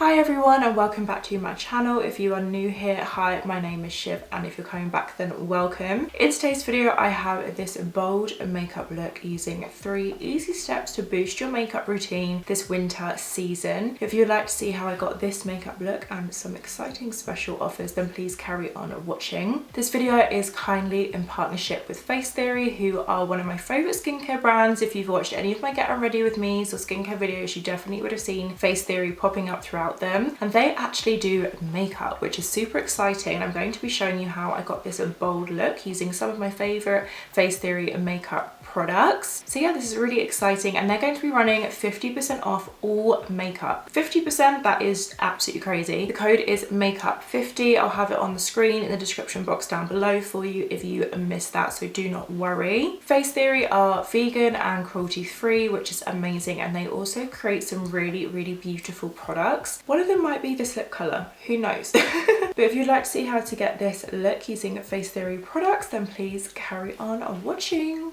Hi everyone and welcome back to my channel. If you are new here, hi, my name is Shiv, and if you're coming back then welcome. In today's video I have this bold makeup look using 3 easy steps to boost your makeup routine this winter season. If you'd like to see how I got this makeup look and some exciting special offers, then please carry on watching. This video is kindly in partnership with Face Theory, who are one of my favourite skincare brands. If you've watched any of my Get On Ready With Me's or skincare videos, you definitely would have seen Face Theory popping up throughout them, and they actually do makeup, which is super exciting. I'm going to be showing you how I got this bold look using some of my favorite Face Theory makeup products. So yeah, this is really exciting, and they're going to be running 50% off all makeup. 50%, that is absolutely crazy. The code is makeup50. I'll have it on the screen in the description box down below for you if you missed that, so do not worry. Face Theory are vegan and cruelty free, which is amazing, and they also create some really beautiful products. One of them might be this lip colour, who knows? But if you'd like to see how to get this look using Face Theory products, then please carry on watching.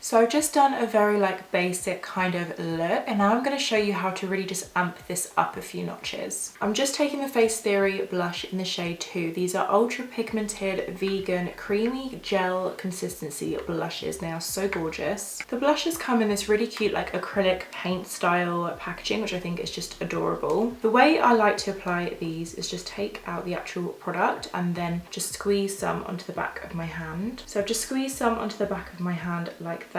So I've just done a very basic kind of look, and now I'm going to show you how to really just amp this up a few notches. I'm just taking the Face Theory blush in the shade 2. These are ultra pigmented vegan creamy gel consistency blushes. They are so gorgeous. The blushes come in this really cute acrylic paint style packaging, which I think is just adorable. The way I like to apply these is just take out the actual product and then just squeeze some onto the back of my hand. So I've just squeezed some onto the back of my hand like that.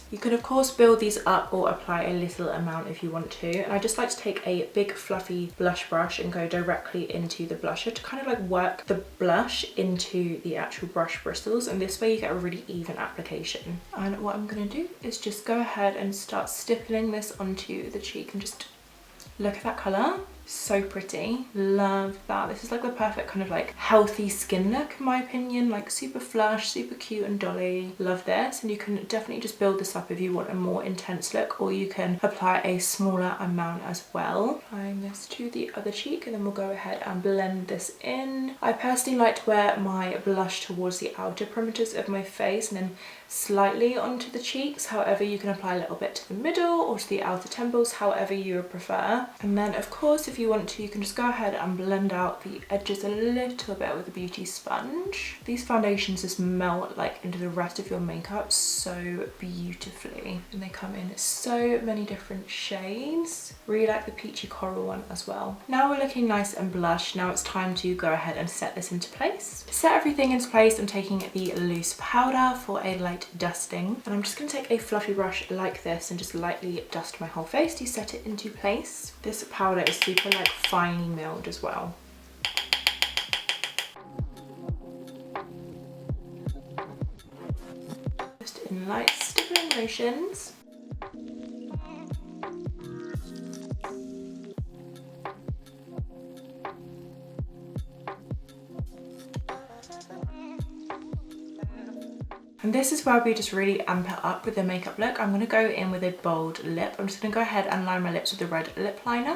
You can of course build these up or apply a little amount if you want to, and I just like to take a big fluffy blush brush and go directly into the blusher to kind of work the blush into the actual brush bristles, and this way you get a really even application. And what I'm going to do is just go ahead and start stippling this onto the cheek, and just look at that colour. So pretty. Love that. This is the perfect kind of healthy skin look in my opinion, super flush, super cute and dolly. Love this, and you can definitely just build this up if you want a more intense look, or you can apply a smaller amount as well. Applying this to the other cheek, and then we'll go ahead and blend this in. I personally like to wear my blush towards the outer perimeters of my face and then slightly onto the cheeks. However, you can apply a little bit to the middle or to the outer temples, however you would prefer. And then of course, if you want to, you can just go ahead and blend out the edges a little bit with a beauty sponge. These foundations just melt into the rest of your makeup so beautifully, and they come in so many different shades. Really like the peachy coral one as well. Now we're looking nice and blushed. Now it's time to go ahead and set this into place. To set everything into place, I'm taking the loose powder for a light dusting, and I'm just going to take a fluffy brush like this and just lightly dust my whole face to set it into place. This powder is super finely milled as well. Just in light stippling motions. And this is where we just really amp it up with the makeup look. I'm going to go in with a bold lip. I'm just going to go ahead and line my lips with the red lip liner.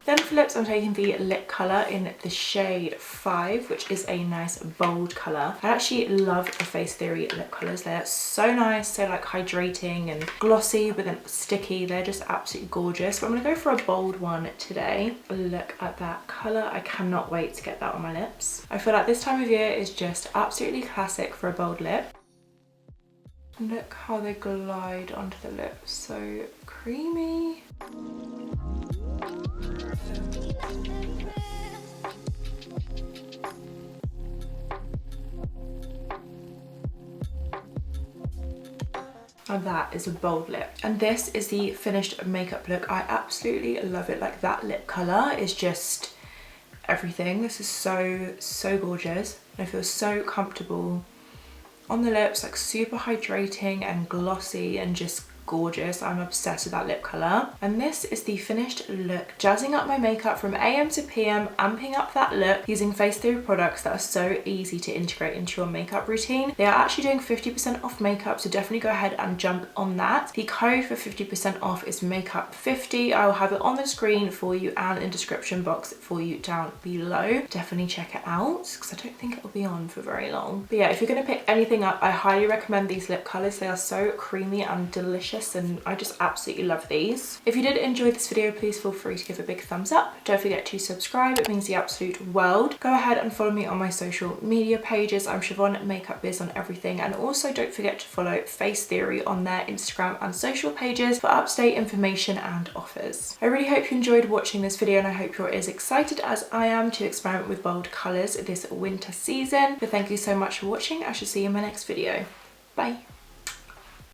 Then for lips, I'm taking the lip colour in the shade 5, which is a nice bold colour. I actually love the Face Theory lip colours. They're so nice, so hydrating and glossy but then sticky. They're just absolutely gorgeous. But I'm going to go for a bold one today. Look at that colour. I cannot wait to get that on my lips. I feel like this time of year is just absolutely classic for a bold lip. Look how they glide onto the lips. So creamy. And that is a bold lip, and this is the finished makeup look. I absolutely love it. That lip color is just everything. This is so gorgeous, and I feel so comfortable on the lips, super hydrating and glossy and just gorgeous. I'm obsessed with that lip colour. And this is the finished look, jazzing up my makeup from AM to PM, amping up that look using Face Theory products that are so easy to integrate into your makeup routine. They are actually doing 50% off makeup, so definitely go ahead and jump on that. The code for 50% off is makeup50. I will have it on the screen for you and in description box for you down below. Definitely check it out because I don't think it will be on for very long. But yeah, if you're going to pick anything up, I highly recommend these lip colours. They are so creamy and delicious and I just absolutely love these. If you did enjoy this video, please feel free to give a big thumbs up. Don't forget to subscribe, it means the absolute world. Go ahead and follow me on my social media pages. I'm Siobhan Makeup Biz on everything, and also don't forget to follow Face Theory on their Instagram and social pages for up-to-date information and offers. I really hope you enjoyed watching this video and I hope you're as excited as I am to experiment with bold colours this winter season. But thank you so much for watching. I shall see you in my next video. Bye.